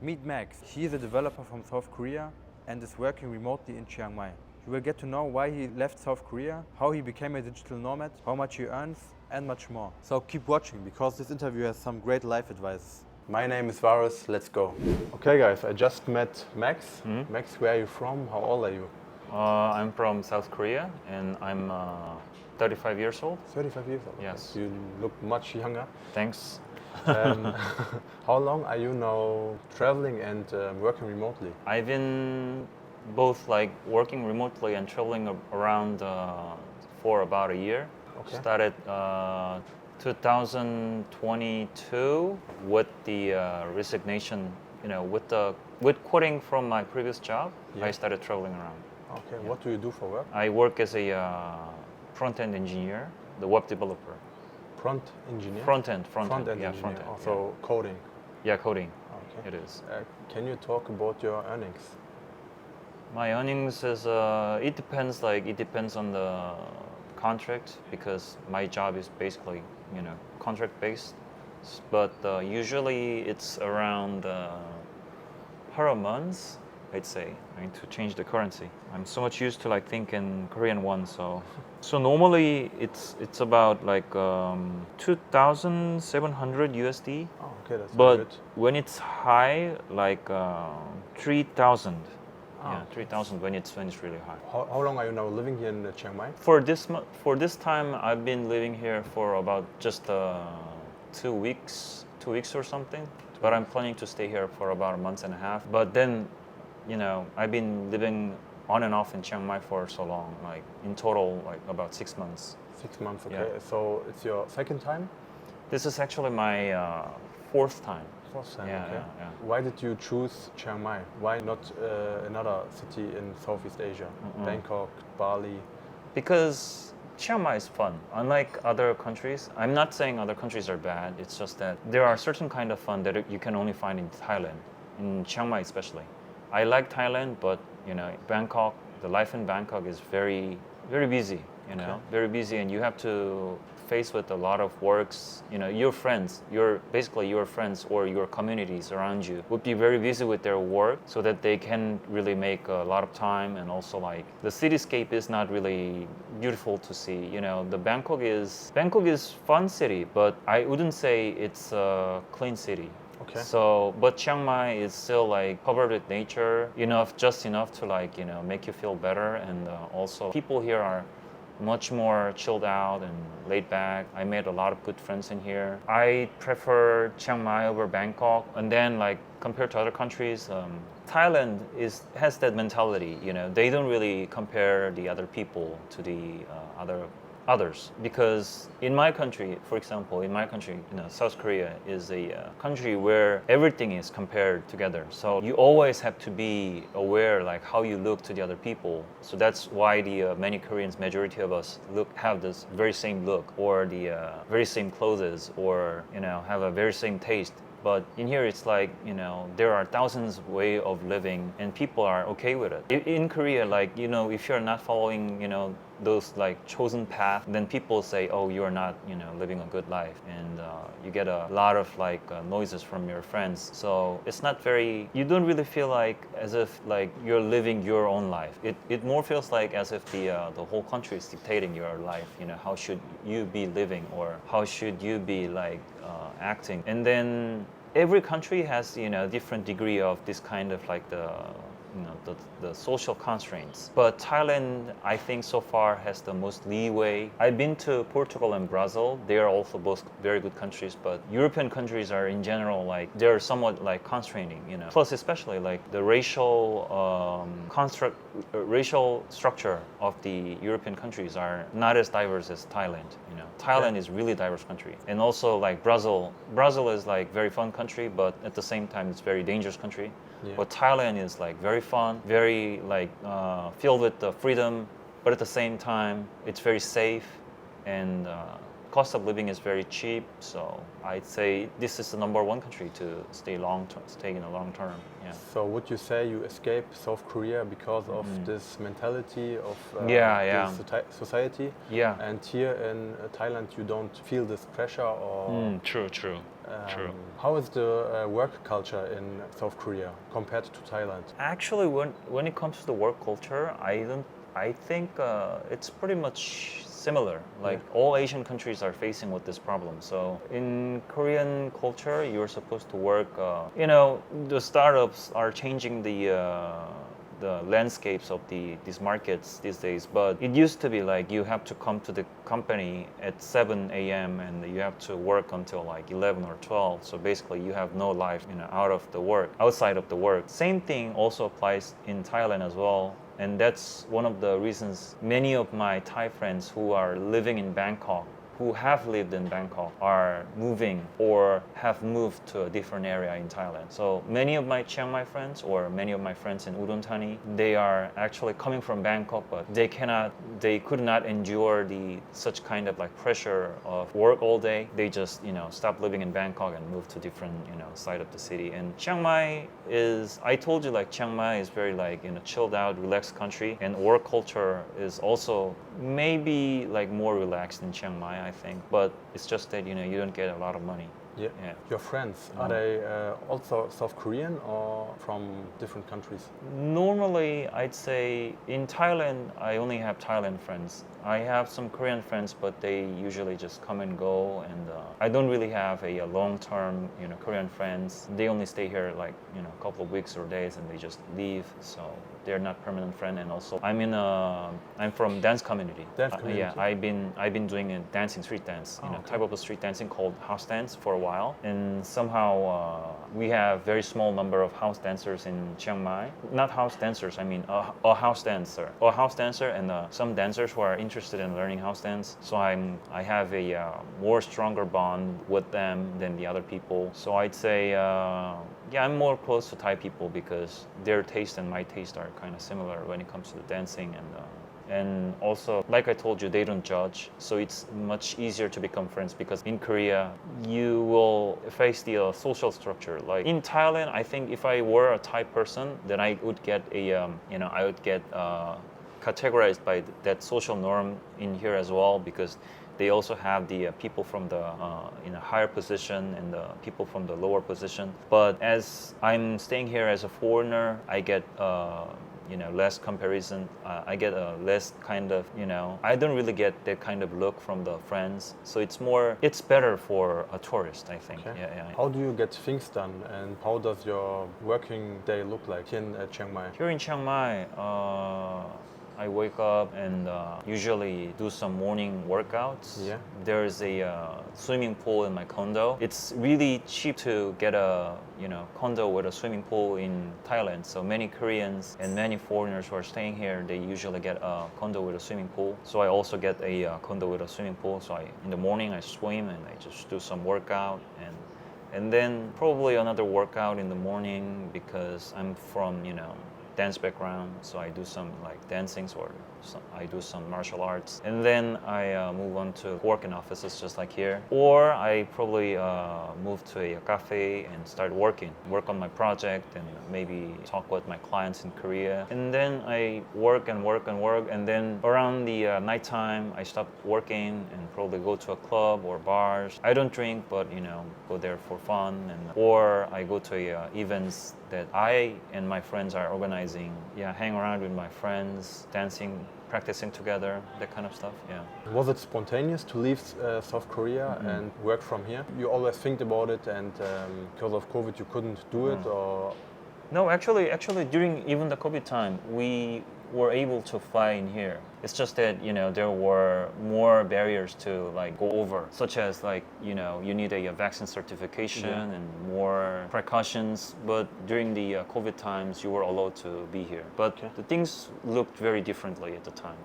Meet Max. He is a developer from South Korea and is working remotely in Chiang Mai. You will get to know why he left South Korea, how he became a digital nomad, how much he earns, and much more. So keep watching because this interview has some great life advice. My name is Varus, let's go. Okay guys, I just met Max. Max, where are you from? How old are you? I'm from South Korea and I'm 35 years old. 35 years old? Yes. You look much younger. Thanks. How long are you now traveling and working remotely? I've been both like working remotely and traveling around for about a year. Okay. Started 2022 with the resignation, with quitting from my previous job. Yeah. I started traveling around. Okay, what do you do for work? I work as a front-end engineer, the web developer. Front engineer? Front-end Engineer. front-end. Also coding? Yeah, coding. Okay. It is. Can you talk about your earnings? My earnings is it depends on the contract because my job is basically contract based, but usually it's around per month. I'd say I need to change the currency. I'm so much used to think in Korean won, so normally it's about 2,700 USD. Oh, okay, that's But good. when it's high, 3,000. Oh, Yeah, 3,000 when it's really high. How long are you now living here in Chiang Mai? For this time, I've been living here for about just 2 weeks or something. But I'm planning to stay here for about a month and a half. But then, I've been living on and off in Chiang Mai for so long, in total, about 6 months. 6 months, okay. Yeah. So it's your second time? This is actually my fourth time. Fourth time, Yeah, okay. yeah. Why did you choose Chiang Mai? Why not another city in Southeast Asia? Bangkok, Bali? Because Chiang Mai is fun. Unlike other countries, I'm not saying other countries are bad. It's just that there are certain kind of fun that you can only find in Thailand, in Chiang Mai especially. I like Thailand, but Bangkok, the life in Bangkok is very, very busy. Okay. Very busy, and you have to face with a lot of works. Your friends, your friends or your communities around you would be very busy with their work, so that they can really make a lot of time. And also, the cityscape is not really beautiful to see. The Bangkok is fun city, but I wouldn't say it's a clean city. Okay. So, but Chiang Mai is still covered with nature, just enough to make you feel better. And also, people here are much more chilled out and laid back. I made a lot of good friends in here. I prefer Chiang Mai over Bangkok. And then compared to other countries, Thailand has that mentality. They don't really compare the other people to the others, because in my country, for example, South Korea is a country where everything is compared together. So you always have to be aware how you look to the other people. So that's why the many Koreans, majority of us have this very same look, or the very same clothes, or have a very same taste. But in here, it's there are thousands of ways of living, and people are okay with it. In Korea, if you're not following, those chosen path, then people say, oh, you're not, living a good life, and you get a lot of noises from your friends. So it's not you don't really feel as if you're living your own life. It more feels as if the whole country is dictating your life. How should you be living, or how should you be acting? And then every country has different degree of this kind of the social constraints. But Thailand, I think so far has the most leeway. I've been to Portugal and Brazil. They are also both very good countries, but European countries are in general they're somewhat constraining, Plus especially the racial structure of the European countries are not as diverse as Thailand, Thailand is really diverse country. And also Brazil is very fun country, but at the same time it's very dangerous country. Yeah. But Thailand is very fun, very filled with the freedom, but at the same time it's very safe, and cost of living is very cheap. So I'd say this is the number one country to stay in the long term. Yeah. So would you say you escaped South Korea because of this mentality of Yeah. the society? Yeah. And here in Thailand, you don't feel this pressure, or True. how is the work culture in South Korea compared to Thailand? Actually, when it comes to the work culture, I think it's pretty much similar. Like all Asian countries are facing with this problem. So in Korean culture, you're supposed to work. The startups are changing the landscapes of these markets these days. But it used to be like you have to come to the company at 7 a.m. and you have to work until like 11 or 12. So basically you have no life, outside of the work. Same thing also applies in Thailand as well. And that's one of the reasons many of my Thai friends who are living in Bangkok, who have lived in Bangkok, are moving or have moved to a different area in Thailand. So many of my Chiang Mai friends or many of my friends in Udon Thani, they are actually coming from Bangkok, but they could not endure such kind of like pressure of work all day. They just, stop living in Bangkok and move to different, side of the city. And Chiang Mai I told you, like Chiang Mai is very like, chilled out, relaxed country, and work culture is also maybe like more relaxed in Chiang Mai, I think, but it's just that you don't get a lot of money. Yeah. Your friends, are they also South Korean or from different countries? Normally, I'd say in Thailand, I only have Thailand friends. I have some Korean friends, but they usually just come and go, and I don't really have a long-term, Korean friends. They only stay here like, a couple of weeks or days, and they just leave. So they're not permanent friend. And also, I'm from dance community. Dance community. Yeah, I've been doing a dancing, street dance, type of a street dancing called house dance for a while. And somehow we have very small number of house dancers in Chiang Mai. Not house dancers, I mean a house dancer, and some dancers who are interested in learning house dance. So I have a more stronger bond with them than the other people. So I'd say, I'm more close to Thai people because their taste and my taste are kind of similar when it comes to the dancing, and also, like I told you, they don't judge. So it's much easier to become friends because in Korea, you will face the social structure. Like in Thailand, I think if I were a Thai person, then I would get categorized by that social norm in here as well, because they also have the people from the in a higher position and the people from the lower position. But as I'm staying here as a foreigner, I get less comparison. I get a less kind of, I don't really get that kind of look from the friends. So it's better for a tourist, I think. Okay. Yeah. How do you get things done, and how does your working day look like here in Chiang Mai? Here in Chiang Mai, I wake up and usually do some morning workouts. Yeah. There's a swimming pool in my condo. It's really cheap to get a condo with a swimming pool in Thailand. So many Koreans and many foreigners who are staying here, they usually get a condo with a swimming pool. So I also get a condo with a swimming pool. So in the morning I swim and I just do some workout, and then probably another workout in the morning because I'm from dance background, so I do some like dancings or I do some martial arts, and then I move on to work in offices just like here, or I probably move to a cafe and start work on my project and maybe talk with my clients in Korea, and then I work, and then around the nighttime I stop working and probably go to a club or bars. I don't drink, but go there for fun, or I go to events that I and my friends are organizing. Hang around with my friends, dancing, practicing together, that kind of stuff. Was it spontaneous to leave South Korea and work from here? You always think about it, and because of COVID you couldn't do it, or? No, actually during even the COVID time, we were able to fly in here. It's just that there were more barriers to like go over, such as like you need a vaccine certification and more precautions. But during the COVID times, you were allowed to be here. But the things looked very differently at the time.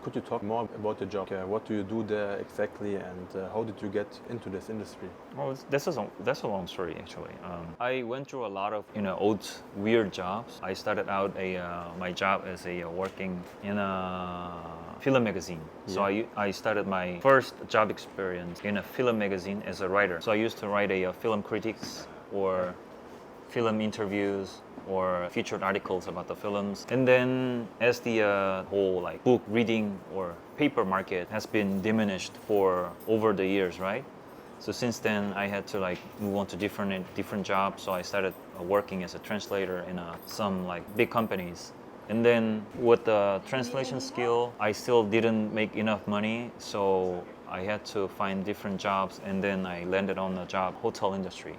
Could you talk more about your job? What do you do there exactly, and how did you get into this industry? Well, that's a long story actually. I went through a lot of old weird jobs. I started out my job as a working in a film magazine. So I started my first job experience in a film magazine as a writer. So I used to write a film critiques or film interviews or featured articles about the films. And then as the whole like book reading or paper market has been diminished for over the years, right? So since then I had to like move on to different jobs. So I started working as a translator in some like big companies. And then with the translation skill, I still didn't make enough money. So I had to find different jobs, and then I landed on the job hotel industry.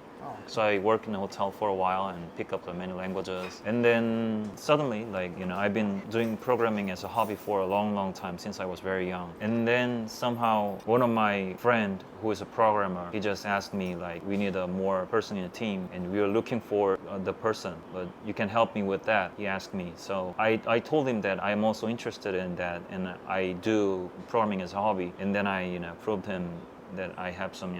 So I worked in a hotel for a while and pick up the many languages. And then suddenly, like, I've been doing programming as a hobby for a long time since I was very young. And then somehow one of my friend who is a programmer, he just asked me like, we need a more person in the team and we are looking for the person, but you can help me with that, he asked me. So I told him that I'm also interested in that and I do programming as a hobby. And then I, proved him that I have some,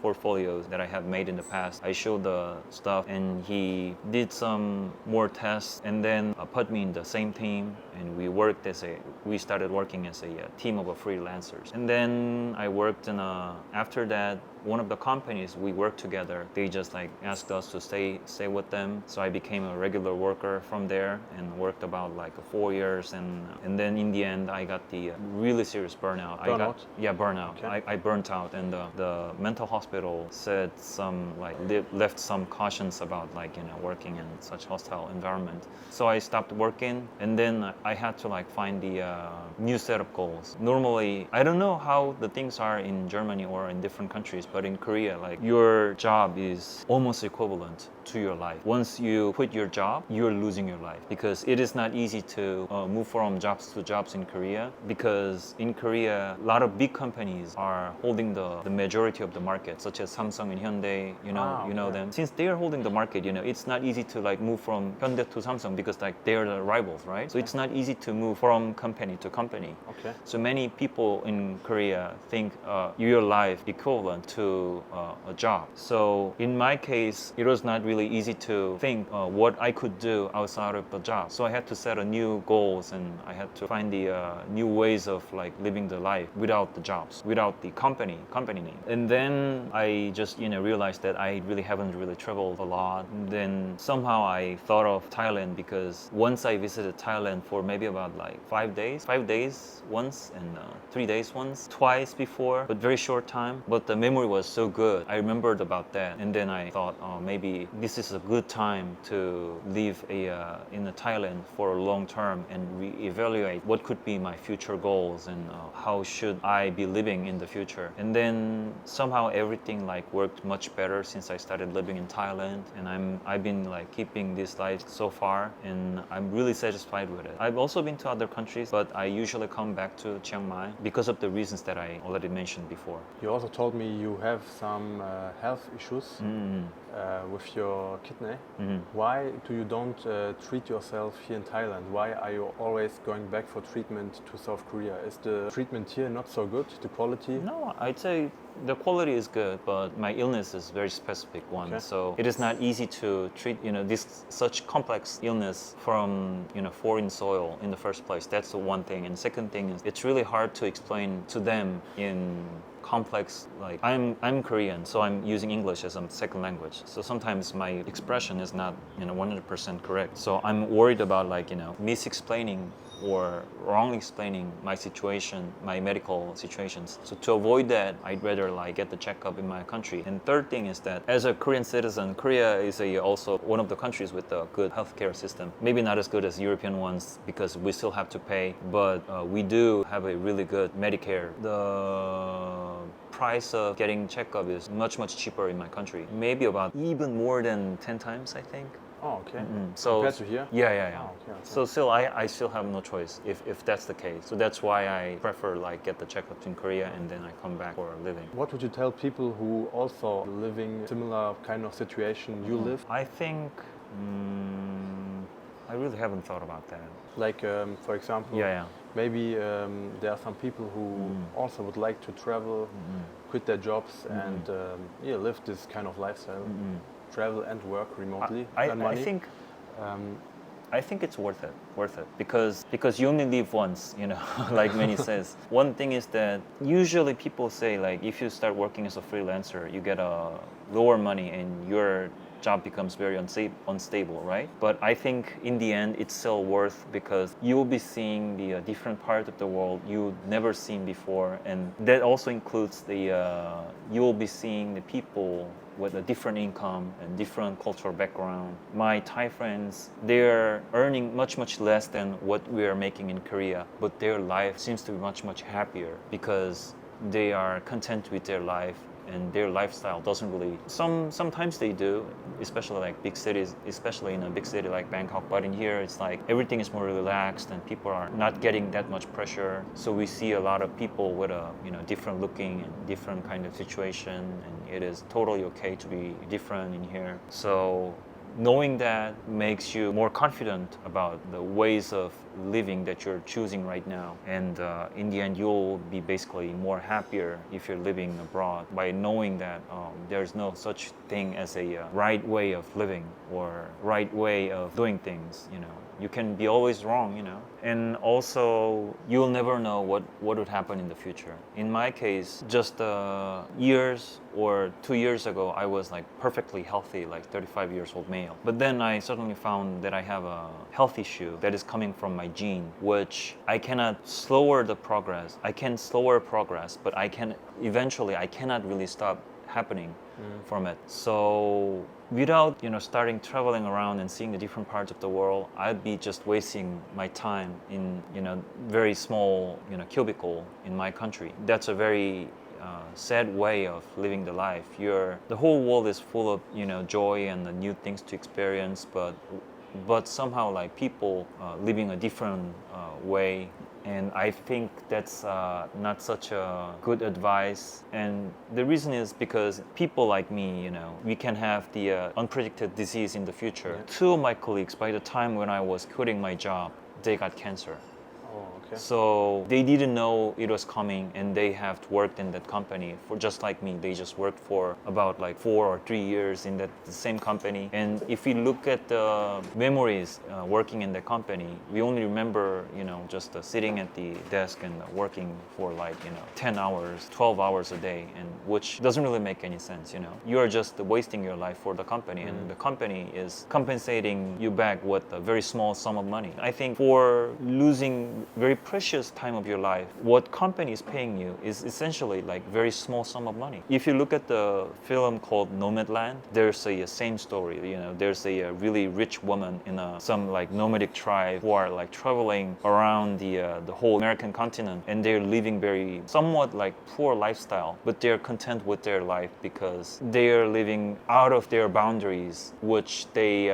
portfolios that I have made in the past. I showed the stuff and he did some more tests and then put me in the same team, and we started working as a team of freelancers. And then I worked in after that, one of the companies we worked together, they just like asked us to stay with them. So I became a regular worker from there and worked about like 4 years, and then in the end I got the really serious burnout. Burnout. Okay. I burnt out, and the mental hospital said some like left some cautions about like working in such hostile environment. So I stopped working, and then I had to like find the new set of goals. Normally, I don't know how the things are in Germany or in different countries, but in Korea, like your job is almost equivalent to your life. Once you quit your job, you're losing your life, because it is not easy to move from jobs to jobs in Korea, because in Korea a lot of big companies are holding the majority of the market, such as Samsung and Hyundai. You know them. Since they are holding the market, it's not easy to like move from Hyundai to Samsung, because like they are the rivals, right? So it's not easy to move from company to company. Okay. So many people in Korea think your life equivalent to a job. So in my case, it was not really easy to think what I could do outside of the job. So I had to set a new goals, and I had to find the new ways of like living the life without the jobs, without the company name. And then I just realized that I really haven't really traveled a lot. And then somehow I thought of Thailand, because once I visited Thailand for maybe about like 5 days once, and 3 days once, twice before, but very short time. But the memory was so good. I remembered about that, and then I thought, oh, maybe this is a good time to live in Thailand for a long term and reevaluate what could be my future goals and how should I be living in the future. And then somehow everything like worked much better since I started living in Thailand, and I've been like keeping this life so far, and I'm really satisfied with it. I've also been to other countries, but I usually come back to Chiang Mai because of the reasons that I already mentioned before. You also told me you have some health issues with your kidney. Why do you don't treat yourself here in Thailand? Why are you always going back for treatment to South Korea? Is the treatment here not so good, the quality? No, I'd say the quality is good, but my illness is very specific one. Okay. So it is not easy to treat, this such complex illness from, foreign soil in the first place. That's the one thing. And second thing is it's really hard to explain to them in complex, like I'm Korean, so I'm using English as a second language. So sometimes my expression is not 100% correct. So I'm worried about like mis-explaining or wrongly explaining my situation, my medical situations. So to avoid that, I'd rather like get the checkup in my country. And third thing is that as a Korean citizen, Korea is also one of the countries with a good healthcare system. Maybe not as good as European ones because we still have to pay, but we do have a really good Medicare. The price of getting checkup is much cheaper in my country. Maybe about even more than 10 times, I think. Oh, okay. So compared to here? Yeah. Oh, okay. So still, I still have no choice if that's the case. So that's why I prefer like get the checkups in Korea and then I come back for a living. What would you tell people who also living similar kind of situation you live? I think I really haven't thought about that. Like, for example, Yeah. maybe there are some people who also would like to travel, quit their jobs, and live this kind of lifestyle, travel and work remotely, earn money. I think it's worth it because you only live once, you know, like many says. One thing is that usually people say like if you start working as a freelancer, you get a lower money and your job becomes very unstable, right? But I think in the end it's still worth because you'll be seeing the different part of the world you've never seen before, and that also includes the you'll be seeing the people with a different income and different cultural background. My Thai friends, they're earning much less than what we are making in Korea, but their life seems to be much happier because they are content with their life and their lifestyle doesn't really sometimes they do, especially like big cities, especially in a big city like Bangkok, but in here it's like everything is more relaxed and people are not getting that much pressure, so we see a lot of people with a different looking and different kind of situation, and it is totally okay to be different in here. So knowing that makes you more confident about the ways of living that you're choosing right now, and in the end you'll be basically more happier if you're living abroad by knowing that there's no such thing as a right way of living or right way of doing things. You can be always wrong, and also you'll never know what would happen in the future. In my case, just years or 2 years ago, I was like perfectly healthy, like 35 years old male. But then I suddenly found that I have a health issue that is coming from my gene, which I cannot slower the progress. I can slower progress, but I cannot really stop happening from it. So without starting traveling around and seeing the different parts of the world, I'd be just wasting my time in very small cubicle in my country. That's a very sad way of living the life. The whole world is full of joy and the new things to experience, but somehow like people living a different way. And I think that's not such a good advice. And the reason is because people like me, we can have the unpredicted disease in the future. Yeah. Two of my colleagues, by the time when I was quitting my job, they got cancer. Okay. So they didn't know it was coming, and they have worked in that company for just like me. They just worked for about like 4 or 3 years in the same company. And if we look at the memories working in the company, we only remember just sitting at the desk and working for like 10 hours, 12 hours a day, and which doesn't really make any sense. You are just wasting your life for the company, and the company is compensating you back with a very small sum of money. I think for losing very precious time of your life, what company is paying you is essentially like very small sum of money. If you look at the film called Nomadland, there's a same story. There's a really rich woman in some like nomadic tribe who are like traveling around the whole American continent, and they're living very somewhat like poor lifestyle, but they're content with their life because they're living out of their boundaries, which they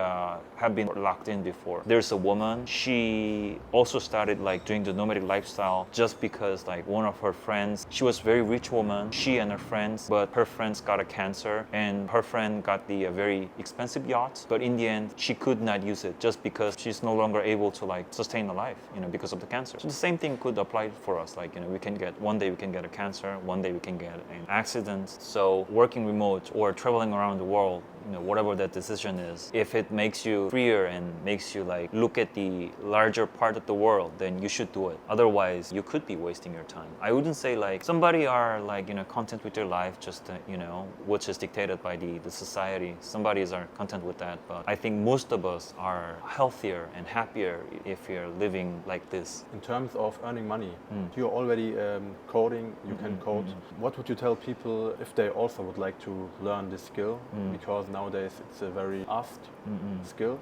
have been locked in before. There's a woman, she also started like doing the nomadic lifestyle just because like one of her friends, she was a very rich woman, she and her friends, but her friends got a cancer, and her friend got the very expensive yacht, but in the end she could not use it just because she's no longer able to like sustain a life because of the cancer. So the same thing could apply for us. Like one day we can get a cancer, one day we can get an accident. So working remote or traveling around the world, whatever that decision is, if it makes you freer and makes you like look at the larger part of the world, then you should do it. Otherwise, you could be wasting your time. I wouldn't say like somebody are like content with their life, just which is dictated by the society. Somebody's are content with that, but I think most of us are healthier and happier if you're living like this. In terms of earning money, you're already coding. You can code. What would you tell people if they also would like to learn this skill? Because nowadays it's a very asked skill,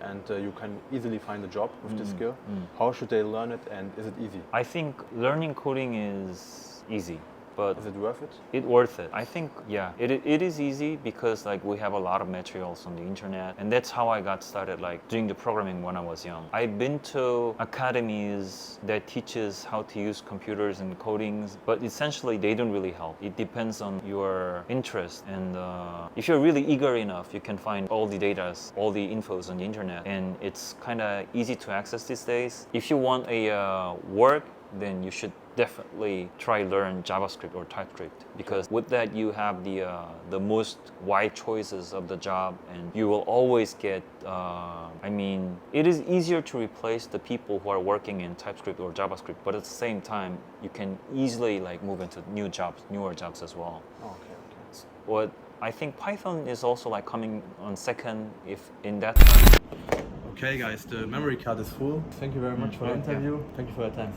and you can easily find a job with this skill. How should they learn it, and is it easy? I think learning coding is easy. but Is it worth it? it worth it. I think, yeah, it is easy because like we have a lot of materials on the internet, and that's how I got started like doing the programming when I was young. I've been to academies that teaches how to use computers and codings, but essentially they don't really help. It depends on your interest, and if you're really eager enough, you can find all the data, all the infos on the internet, and it's kind of easy to access these days. If you want a work, then you should definitely try learn JavaScript or TypeScript, because with that you have the most wide choices of the job, and you will always get I mean, it is easier to replace the people who are working in TypeScript or JavaScript, but at the same time you can easily like move into newer jobs as well. Okay. What I think Python is also like coming on second if in that time. Okay guys, the memory card is full. Thank you very much for the interview. Thank you for your time.